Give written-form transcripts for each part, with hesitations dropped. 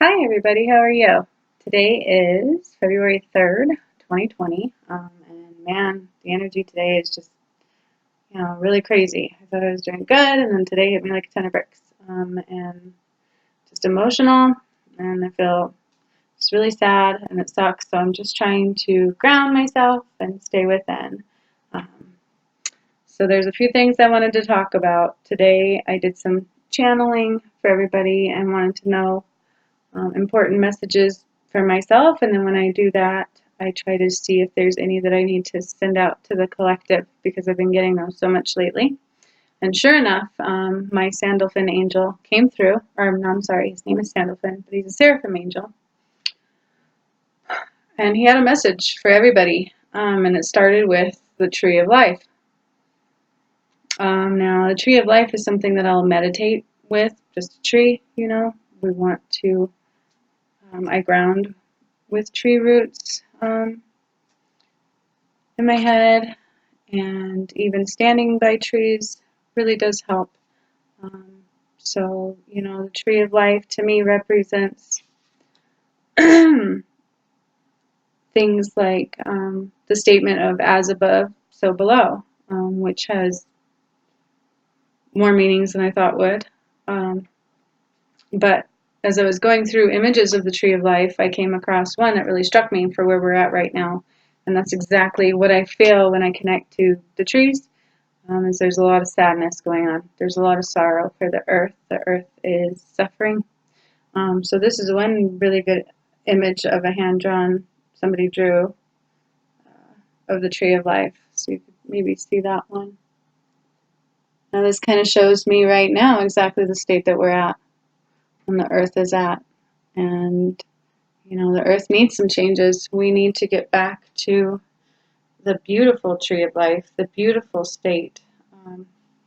Hi everybody, how are you? Today is February 3rd, 2020, and man, the energy today is just, really crazy. I thought I was doing good, and then today hit me like a ton of bricks, and just emotional, and I feel just really sad, and it sucks, so I'm just trying to ground myself and stay within. Um, so there's a few things I wanted to talk about. Today I did some channeling for everybody and wanted to know important messages for myself, and then when I do that, I try to see if there's any that I need to send out to the collective because I've been getting those so much lately. And sure enough, my Sandalphon angel came through, or no, I'm sorry, his name is Sandalphon, but he's a Seraphim Angel, and he had a message for everybody, and it started with the Tree of Life. Now, the Tree of Life is something that I'll meditate with, just a tree, we want to, I ground with tree roots in my head, and even standing by trees really does help. So, the tree of life to me represents things like the statement of as above, so below, which has more meanings than I thought would. But as I was going through images of the tree of life, I came across one that really struck me for where we're at right now. And that's exactly what I feel when I connect to the trees, is there's a lot of sadness going on. There's a lot of sorrow for the earth. The earth is suffering. So this is one really good image of a hand-drawn, somebody drew, of the tree of life. So you could maybe see that one. Now this kind of shows me right now exactly the state that we're at and the earth is at. And, the earth needs some changes. We need to get back to the beautiful tree of life, the beautiful state.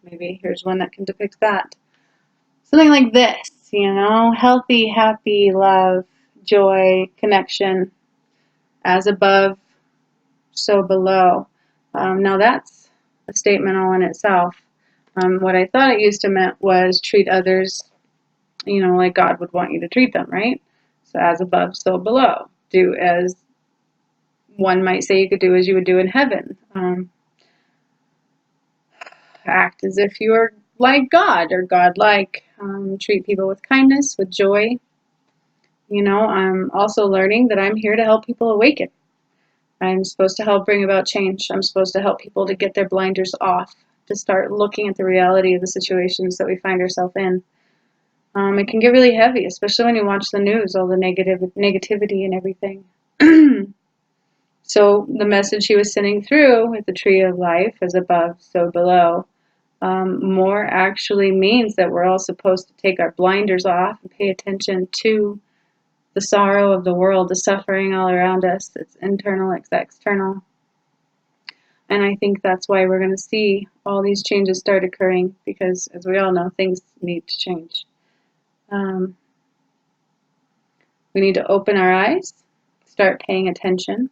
Maybe here's one that can depict that. Something like this, healthy, happy, love, joy, connection, as above, so below. Now that's a statement all in itself. What I thought it used to mean was treat others, like God would want you to treat them, right? So as above, so below. Do as one might say you could do as you would do in heaven. Act as if you are like God or God-like. Treat people with kindness, with joy. I'm also learning that I'm here to help people awaken. I'm supposed to help bring about change. I'm supposed to help people to get their blinders off, to start looking at the reality of the situations that we find ourselves in. It can get really heavy, especially when you watch the news, all the negativity and everything. So the message he was sending through with the tree of life, as above, so below, more actually means that we're all supposed to take our blinders off and pay attention to the sorrow of the world, the suffering all around us. It's internal, it's external. And I think that's why we're going to see all these changes start occurring, because as we all know, things need to change. We need to open our eyes, start paying attention.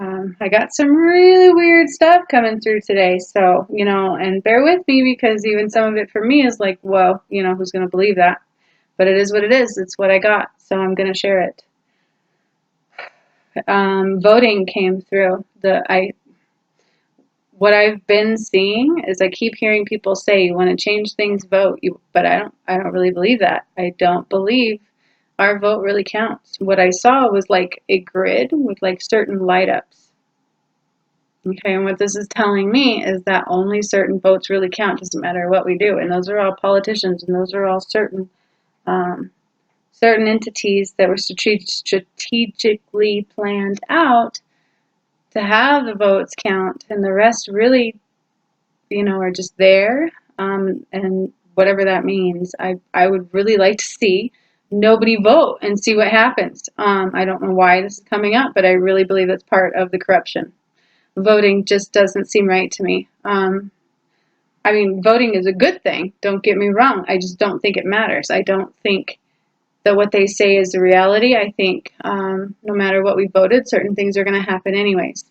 I got some really weird stuff coming through today, so, and bear with me because even some of it for me is like, whoa, who's going to believe that? But it is what it is. It's what I got, so I'm going to share it. Voting came through. What I've been seeing is I keep hearing people say, you want to change things, vote. But I don't really believe that. I don't believe our vote really counts. What I saw was like a grid with like certain light ups. Okay, and what this is telling me is that only certain votes really count, doesn't matter what we do. And those are all politicians, and those are all certain entities that were strategically planned out to have the votes count, and the rest really, are just there, and whatever that means. I would really like to see nobody vote and see what happens. I don't know why this is coming up, but I really believe that's part of the corruption. Voting just doesn't seem right to me. Voting is a good thing, don't get me wrong. I just don't think it matters. I don't think that what they say is the reality. I think no matter what we voted, certain things are going to happen anyways.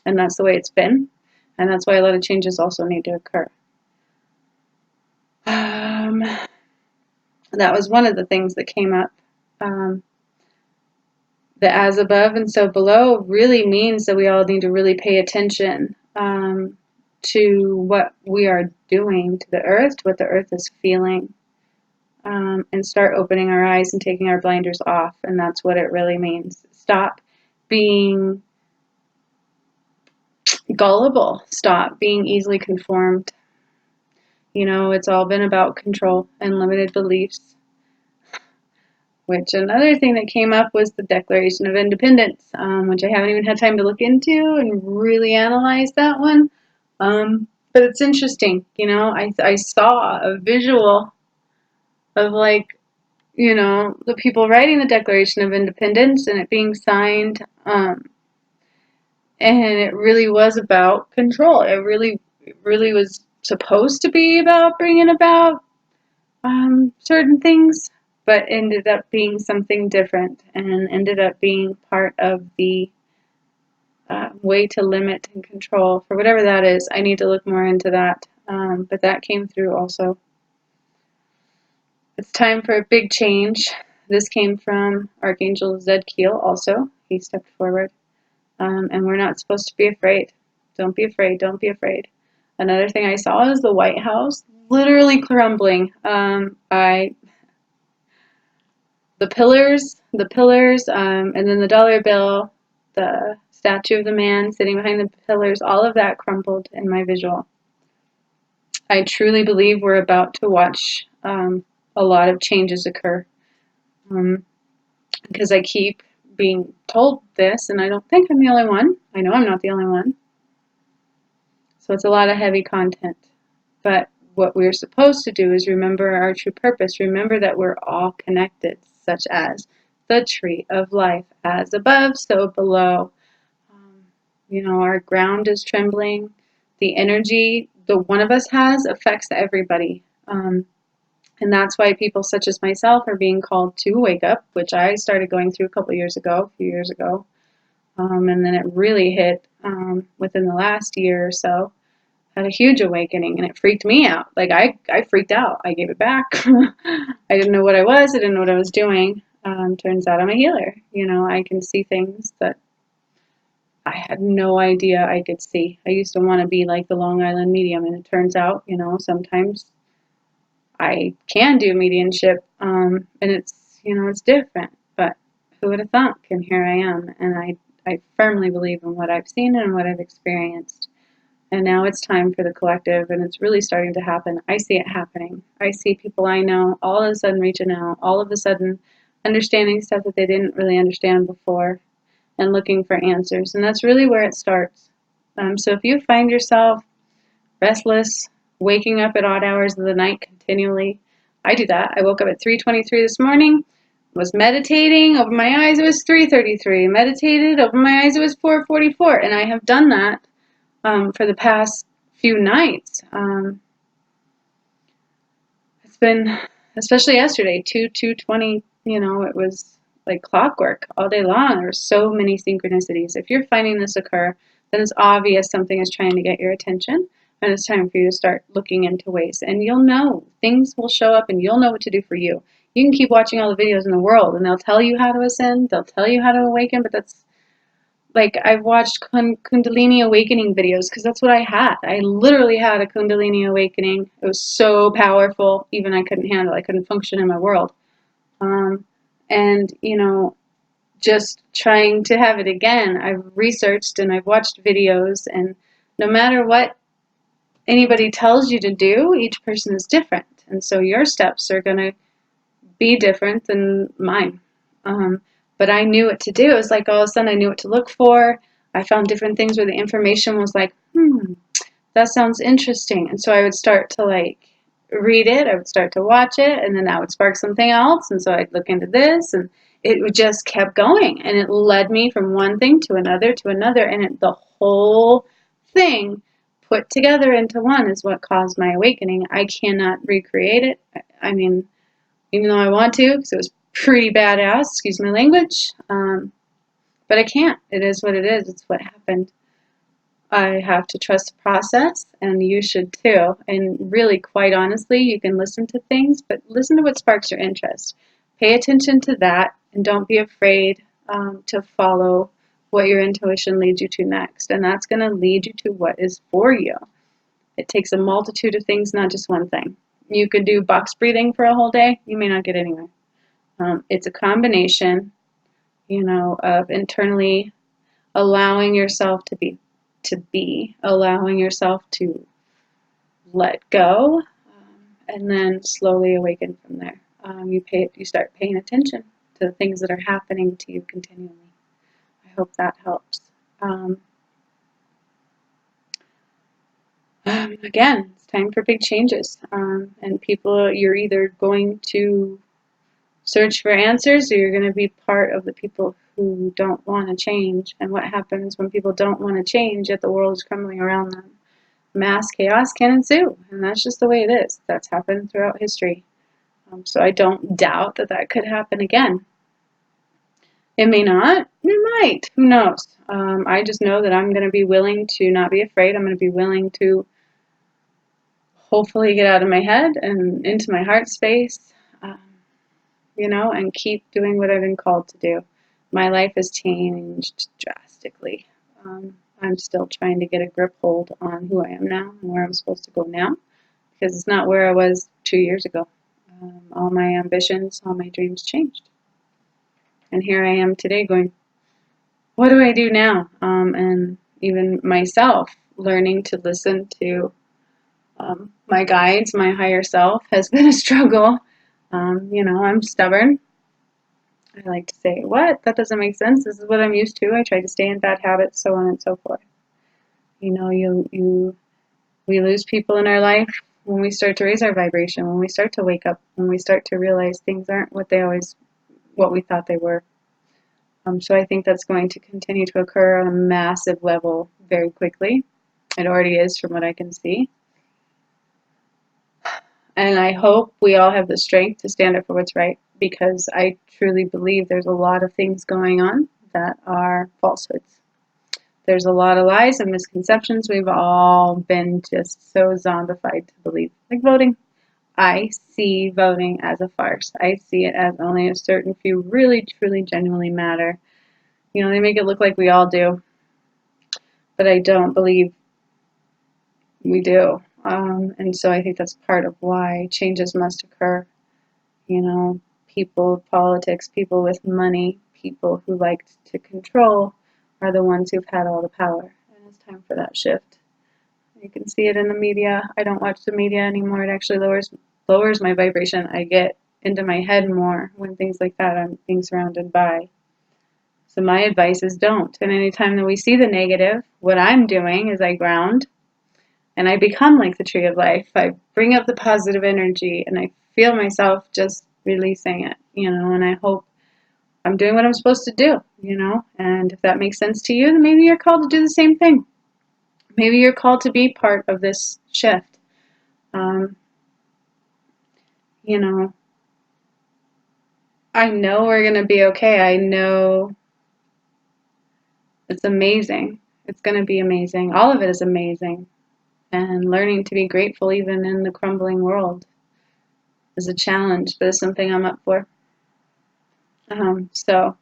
And that's the way it's been. And that's why a lot of changes also need to occur. That was one of the things that came up. The as above and so below really means that we all need to really pay attention to what we are doing to the earth, to what the earth is feeling, and start opening our eyes and taking our blinders off. And that's what it really means. Stop being gullible. Stop being easily conformed. You know, it's all been about control and limited beliefs. Which another thing that came up was the Declaration of Independence, which I haven't even had time to look into and really analyze that one. But it's interesting, you know, I saw a visual of, like, you know, the people writing the Declaration of Independence and it being signed, and it really was about control. It really was supposed to be about bringing about certain things, but ended up being something different and ended up being part of the way to limit and control. For whatever that is, I need to look more into that, but that came through also. It's time for a big change. This came from Archangel Zedkiel also. He stepped forward, and we're not supposed to be afraid. Don't be afraid. Don't be afraid. Another thing I saw is the White House literally crumbling. The pillars, and then the dollar bill, the statue of the man sitting behind the pillars, all of that crumbled in my visual. I truly believe we're about to watch a lot of changes occur, because I keep being told this, and I don't think I'm the only one. I know I'm not the only one. So it's a lot of heavy content. But what we're supposed to do is remember our true purpose. Remember that we're all connected, such as the tree of life, as above, so below. You know, our ground is trembling. The energy the one of us has affects everybody. And that's why people such as myself are being called to wake up, which I started going through a few years ago. And then it really hit within the last year or so. Had a huge awakening, and it freaked me out. Like, I freaked out. I gave it back. I didn't know what I was. I didn't know what I was doing. Turns out I'm a healer. You know, I can see things that I had no idea I could see. I used to want to be like the Long Island medium, and it turns out, you know, sometimes I can do mediumship, and it's, you know, it's different. But who would have thunk? And here I am, and I firmly believe in what I've seen and what I've experienced. And now it's time for the collective, and it's really starting to happen. I see it happening. I see people I know all of a sudden reaching out, all of a sudden understanding stuff that they didn't really understand before, and looking for answers. And that's really where it starts. So if you find yourself restless, waking up at odd hours of the night continually, I do that. I woke up at 3:23 this morning, was meditating, opened my eyes, it was 3:33. Meditated, opened my eyes, it was 4:44. And I have done that for the past few nights. It's been, especially yesterday, 2:20, you know, it was like clockwork all day long. There were so many synchronicities. If you're finding this occur, then it's obvious something is trying to get your attention, and it's time for you to start looking into ways. And you'll know, things will show up, and you'll know what to do for you. You can keep watching all the videos in the world, and they'll tell you how to ascend, they'll tell you how to awaken, but that's, like, I've watched Kundalini awakening videos because that's what I had. I literally had a Kundalini awakening. It was so powerful, even I couldn't handle it. I couldn't function in my world. And, you know, just trying to have it again, I've researched and I've watched videos, and no matter what anybody tells you to do, each person is different. And so your steps are going to be different than mine. But I knew what to do. It was like all of a sudden I knew what to look for. I found different things where the information was like, that sounds interesting. And so I would start to, like, read it. I would start to watch it, and then that would spark something else. And so I'd look into this, and it just kept going. And it led me from one thing to another, and the whole thing put together into one is what caused my awakening. I cannot recreate it. I mean, even though I want to, because it was pretty badass, excuse my language, but I can't. It is what it is. It's what happened. I have to trust the process, and you should too. And really, quite honestly, you can listen to things, but listen to what sparks your interest. Pay attention to that, And don't be afraid to follow what your intuition leads you to next. And that's going to lead you to what is for you. It takes a multitude of things, not just one thing. You could do box breathing for a whole day. You may not get anywhere. It's a combination, of internally allowing yourself to be, allowing yourself to let go, and then slowly awaken from there. You start paying attention to the things that are happening to you continually. I hope that helps. Again, it's time for big changes. And people, you're either going to search for answers or you're going to be part of the people who don't want to change. And what happens when people don't want to change, yet the world is crumbling around them? Mass chaos can ensue, and that's just the way it is. That's happened throughout history. So I don't doubt that that could happen again. It may not. It might. Who knows? I just know that I'm going to be willing to not be afraid. I'm going to be willing to hopefully get out of my head and into my heart space, and keep doing what I've been called to do. My life has changed drastically. I'm still trying to get a grip hold on who I am now and where I'm supposed to go now, because it's not where I was 2 years ago. All my ambitions, all my dreams changed. And here I am today going, what do I do now? And even myself learning to listen to my guides, my higher self, has been a struggle. I'm stubborn. I like to say, what? That doesn't make sense. This is what I'm used to. I try to stay in bad habits, so on and so forth. We lose people in our life when we start to raise our vibration, when we start to wake up, when we start to realize things aren't what we thought they were. So I think that's going to continue to occur on a massive level very quickly. It already is from what I can see. And I hope we all have the strength to stand up for what's right, because I truly believe there's a lot of things going on that are falsehoods. There's a lot of lies and misconceptions. We've all been just so zombified to believe. Like voting. I see voting as a farce. I see it as only a certain few really, truly, genuinely matter. They make it look like we all do, but I don't believe we do. And so I think that's part of why changes must occur. People, politics, people with money, people who like to control are the ones who've had all the power. And it's time for that shift. You can see it in the media. I don't watch the media anymore. It actually lowers my vibration. I get into my head more when things like that I'm being surrounded by. So my advice is don't. And anytime that we see the negative, what I'm doing is I ground and I become like the tree of life. I bring up the positive energy and I feel myself just releasing it, and I hope I'm doing what I'm supposed to do, and if that makes sense to you, then maybe you're called to do the same thing. Maybe you're called to be part of this shift. I know we're going to be okay. I know it's amazing. It's going to be amazing. All of it is amazing. And learning to be grateful even in the crumbling world is a challenge, but it's something I'm up for. So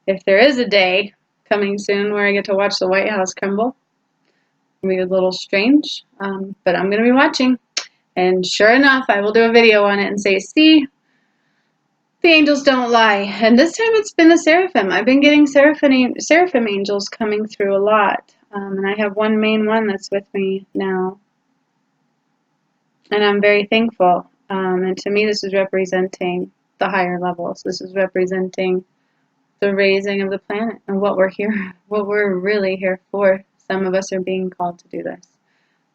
if there is a day coming soon where I get to watch the White House crumble, it'll be a little strange, but I'm going to be watching. And sure enough, I will do a video on it and say, see, the angels don't lie. And this time it's been the Seraphim. I've been getting Seraphim Angels coming through a lot. And I have one main one that's with me now. And I'm very thankful. And to me, this is representing the higher levels. This is representing the raising of the planet and what we're really here for. Some of us are being called to do this.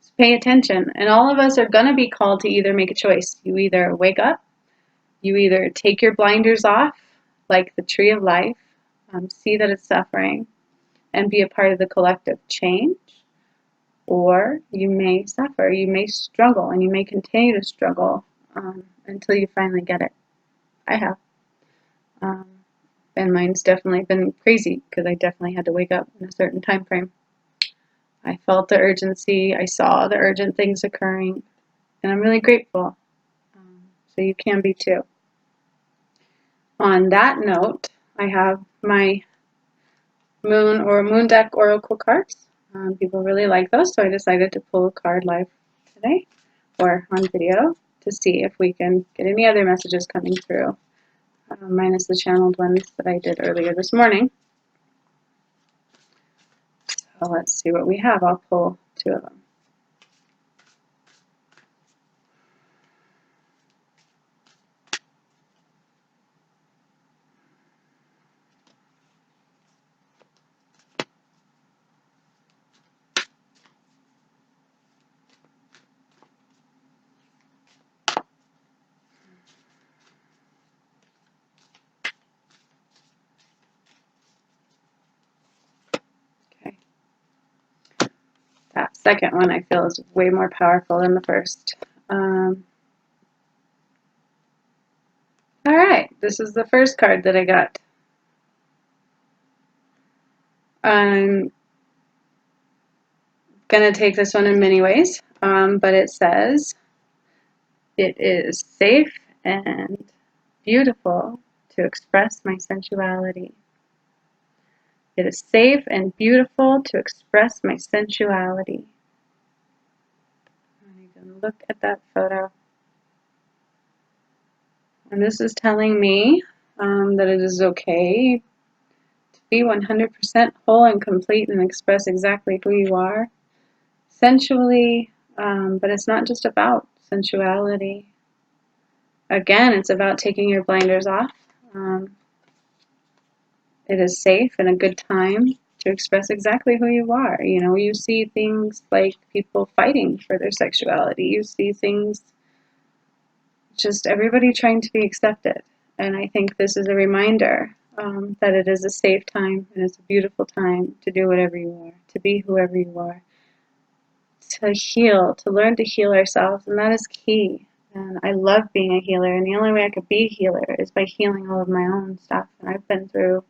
So pay attention. And all of us are going to be called to either make a choice. You either wake up, you either take your blinders off, like the tree of life, see that it's suffering, and be a part of the collective change, or you may suffer, you may struggle, and you may continue to struggle until you finally get it. I have. And mine's definitely been crazy because I definitely had to wake up in a certain time frame. I felt the urgency. I saw the urgent things occurring, and I'm really grateful. So you can be too. On that note, I have my moon deck oracle cards. People really like those, so I decided to pull a card live today or on video to see if we can get any other messages coming through, minus the channeled ones that I did earlier this morning. So let's see what we have. I'll pull 2 of them. Okay. That second one I feel is way more powerful than the first. All right, this is the first card that I got. I'm going to take this one in many ways, but it says, it is safe and beautiful to express my sensuality. It is safe and beautiful to express my sensuality. I'm going to look at that photo. And this is telling me that it is okay to be 100% whole and complete and express exactly who you are sensually, but it's not just about sensuality. Again, it's about taking your blinders off. It is safe and a good time to express exactly who you are. You know, you see things like people fighting for their sexuality. You see things, just everybody trying to be accepted. And I think this is a reminder that it is a safe time and it's a beautiful time to do whatever you are, to be whoever you are, to heal, to learn to heal ourselves, and that is key. And I love being a healer, and the only way I could be a healer is by healing all of my own stuff. And I've been through,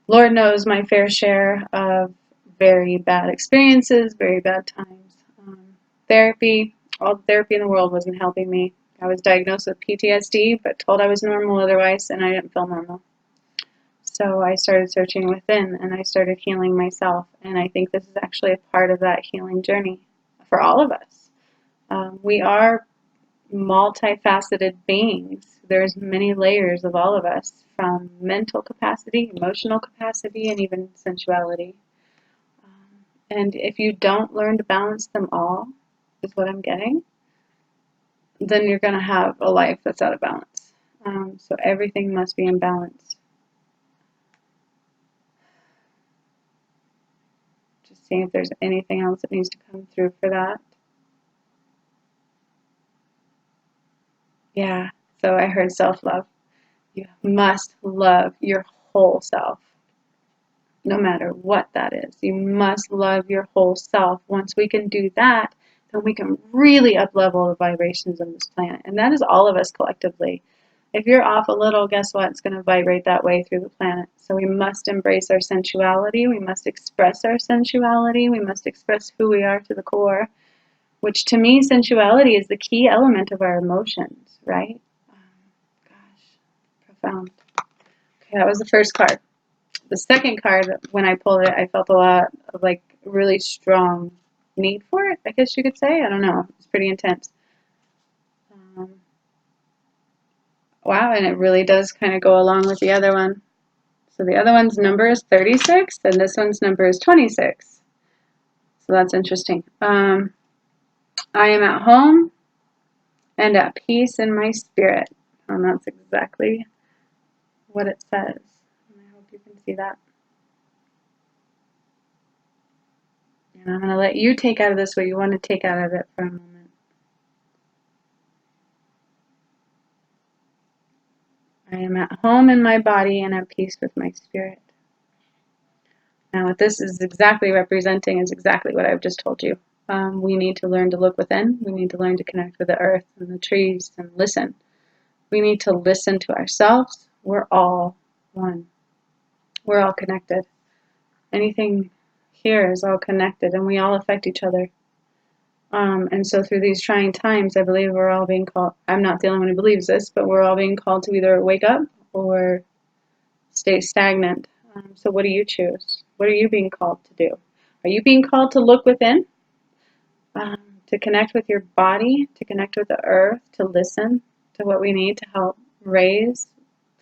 Lord knows, my fair share of very bad experiences, very bad times. Therapy, all the therapy in the world wasn't helping me. I was diagnosed with PTSD, but told I was normal otherwise, and I didn't feel normal. So I started searching within, and I started healing myself. And I think this is actually a part of that healing journey for all of us. We are multifaceted beings. There's many layers of all of us, from mental capacity, emotional capacity, and even sensuality. And if you don't learn to balance them all, is what I'm getting, then you're going to have a life that's out of balance. So everything must be in balance. Just seeing if there's anything else that needs to come through for that. Yeah, so I heard self-love. You must love your whole self, no matter what that is. You must love your whole self. Once we can do that, then we can really up-level the vibrations of this planet. And that is all of us collectively. If you're off a little, guess what? It's going to vibrate that way through the planet. So we must embrace our sensuality. We must express our sensuality. We must express who we are to the core, which to me, sensuality is the key element of our emotions, right? Gosh, profound. Okay, that was the first card. The second card, when I pulled it, I felt a lot of like really strong need for it, I guess you could say. I don't know. It's pretty intense. Wow, and it really does kind of go along with the other one. So the other one's number is 36, and this one's number is 26. So that's interesting. I am at home and at peace in my spirit. And that's exactly what it says. And I hope you can see that. And I'm going to let you take out of this what you want to take out of it for a moment. I am at home in my body and at peace with my spirit. Now what this is exactly representing is exactly what I've just told you. We need to learn to look within. We need to learn to connect with the earth and the trees and listen. We need to listen to ourselves. We're all one. We're all connected. Anything here is all connected, and we all affect each other. And so through these trying times, I believe we're all being called, I'm not the only one who believes this, but we're all being called to either wake up or stay stagnant. So what do you choose? What are you being called to do? Are you being called to look within, to connect with your body, to connect with the earth, to listen to what we need to help raise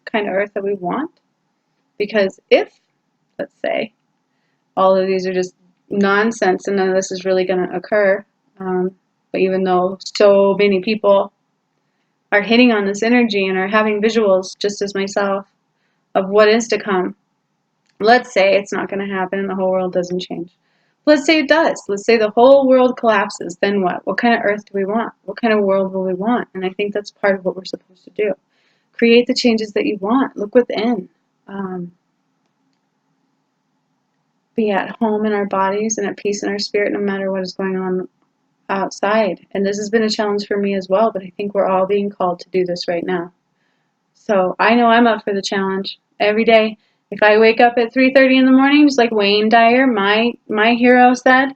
the kind of earth that we want? Because if, let's say, all of these are just nonsense and none of this is really going to occur, but even though so many people are hitting on this energy and are having visuals, just as myself, of what is to come, let's say it's not going to happen and the whole world doesn't change. Let's say it does. Let's say the whole world collapses. Then what? What kind of earth do we want? What kind of world will we want? And I think that's part of what we're supposed to do. Create the changes that you want. Look within. Be at home in our bodies and at peace in our spirit no matter what is going on outside. And this has been a challenge for me as well, but I think we're all being called to do this right now. So I know I'm up for the challenge every day. If I wake up at 3:30 in the morning, just like Wayne Dyer, my hero, said,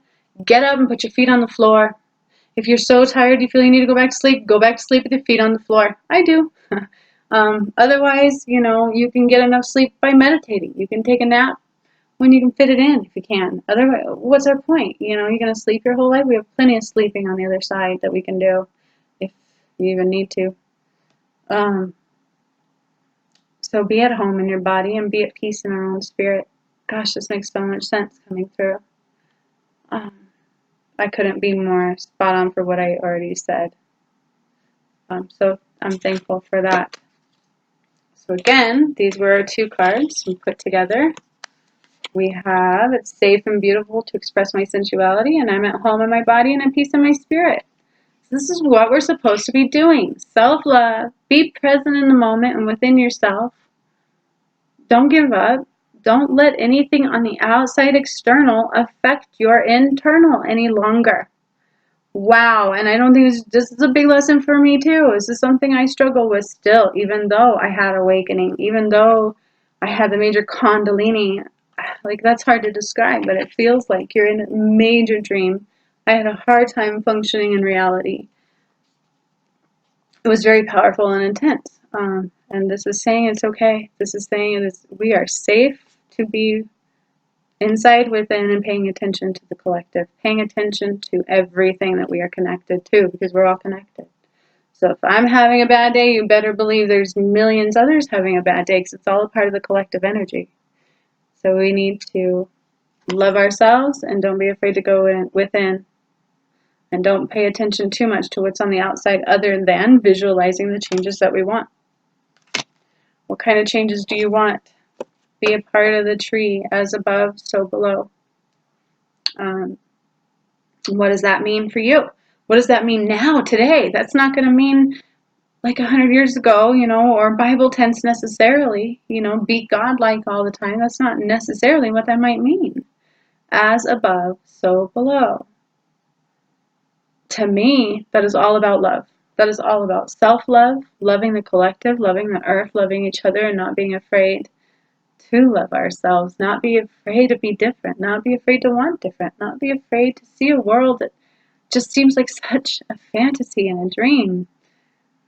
get up and put your feet on the floor. If you're so tired you feel you need to go back to sleep with your feet on the floor. I do. Otherwise, you can get enough sleep by meditating. You can take a nap when you can fit it in, if you can. Otherwise, what's our point? You're going to sleep your whole life? We have plenty of sleeping on the other side that we can do if you even need to. So be at home in your body and be at peace in our own spirit. Gosh, this makes so much sense coming through. I couldn't be more spot on for what I already said. So I'm thankful for that. So again, these were our 2 cards we put together. We have, it's safe and beautiful to express my sensuality, and I'm at home in my body and at peace in my spirit. So this is what we're supposed to be doing. Self-love, be present in the moment and within yourself. Don't give up. Don't let anything on the outside external affect your internal any longer. Wow, and I don't think this is a big lesson for me too. This is something I struggle with still, even though I had awakening, even though I had the major Kundalini. Like, that's hard to describe, but it feels like you're in a major dream. I had a hard time functioning in reality. It was very powerful and intense. And this is saying it's okay. This is saying we are safe to be inside, within, and paying attention to the collective, paying attention to everything that we are connected to, because we're all connected. So if I'm having a bad day, you better believe there's millions others having a bad day, because it's all a part of the collective energy. So we need to love ourselves and don't be afraid to go within. And don't pay attention too much to what's on the outside other than visualizing the changes that we want. What kind of changes do you want? Be a part of the tree, as above, so below. What does that mean for you? What does that mean now, today? That's not going to mean like 100 years ago, or Bible tense necessarily, be godlike all the time. That's not necessarily what that might mean. As above, so below. To me, that is all about love. That is all about self-love, loving the collective, loving the earth, loving each other, and not being afraid to love ourselves, not be afraid to be different, not be afraid to want different, not be afraid to see a world that just seems like such a fantasy and a dream,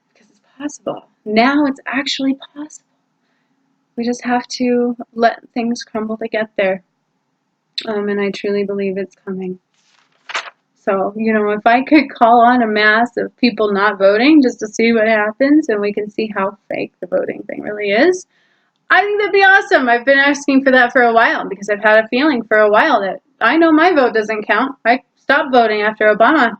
because it's possible. Now it's actually possible. We just have to let things crumble to get there. And I truly believe it's coming. So, if I could call on a mass of people not voting just to see what happens and we can see how fake the voting thing really is, I think that'd be awesome. I've been asking for that for a while because I've had a feeling for a while that I know my vote doesn't count. I stopped voting after Obama.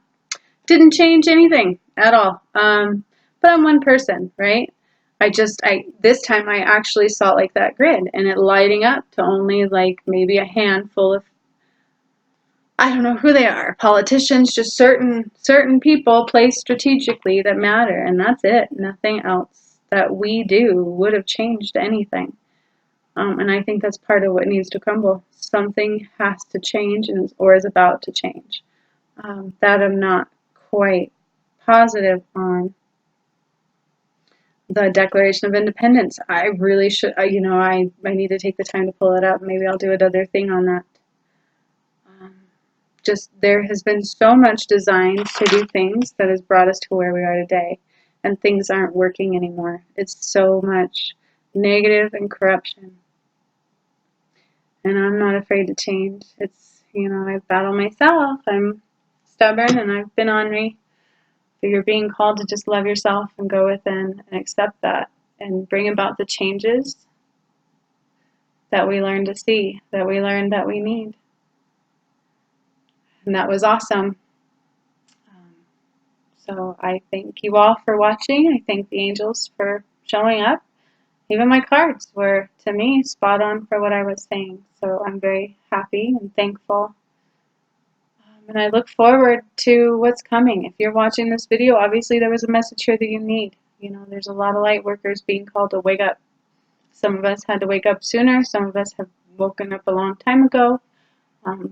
Didn't change anything at all. But I'm one person, right? This time I actually saw like that grid and it lighting up to only like maybe a handful of, I don't know who they are, politicians, just certain people placed strategically that matter, and that's it. Nothing else that we do would have changed anything. And I think that's part of what needs to crumble. Something has to change or is about to change. That I'm not quite positive on. The Declaration of Independence. I really should, I need to take the time to pull it up. Maybe I'll do another thing on that. Just there has been so much designed to do things that has brought us to where we are today, and things aren't working anymore. It's so much negative and corruption. And I'm not afraid to change. It's, I battle myself. I'm stubborn and I've been ornery. But you're being called to just love yourself and go within and accept that and bring about the changes that we learn to see, that we learn that we need. And that was awesome. So I thank you all for watching. I thank the angels for showing up. Even my cards were, to me, spot on for what I was saying. So I'm very happy and thankful. And I look forward to what's coming. If you're watching this video, obviously there was a message here that you need. There's a lot of light workers being called to wake up. Some of us had to wake up sooner. Some of us have woken up a long time ago.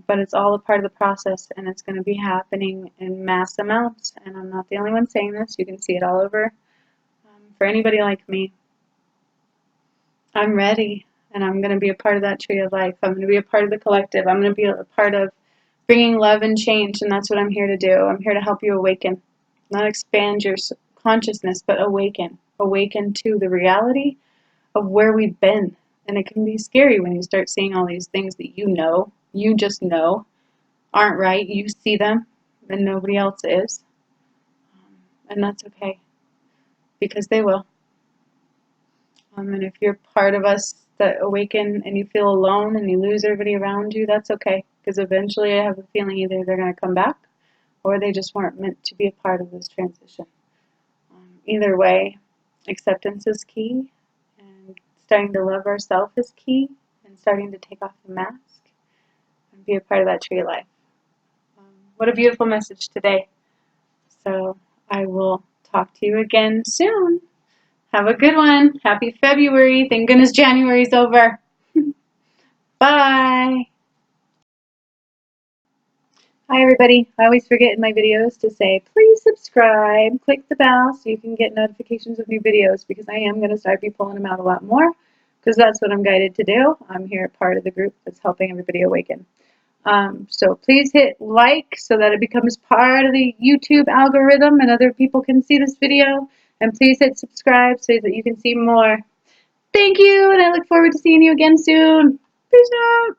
But it's all a part of the process, and it's going to be happening in mass amounts. And I'm not the only one saying this. You can see it all over. For anybody like me, I'm ready, and I'm going to be a part of that tree of life. I'm going to be a part of the collective. I'm going to be a part of bringing love and change, and that's what I'm here to do. I'm here to help you awaken, not expand your consciousness, but awaken. Awaken to the reality of where we've been. And it can be scary when you start seeing all these things that you just know, aren't right. You see them, and nobody else is. And that's okay, because they will. And if you're part of us that awaken and you feel alone and you lose everybody around you, that's okay, because eventually I have a feeling either they're going to come back or they just weren't meant to be a part of this transition. Either way, acceptance is key, and starting to love ourselves is key, and starting to take off the mask and be a part of that tree of life. What a beautiful message today. So I will talk to you again soon. Have a good one. Happy February. Thank goodness January's over. Bye. Hi everybody. I always forget in my videos to say please subscribe, click the bell so you can get notifications of new videos, because I am going to start pulling them out a lot more, because that's what I'm guided to do. I'm here part of the group that's helping everybody awaken. So please hit like so that it becomes part of the YouTube algorithm and other people can see this video. And please hit subscribe so that you can see more. Thank you, and I look forward to seeing you again soon. Peace out.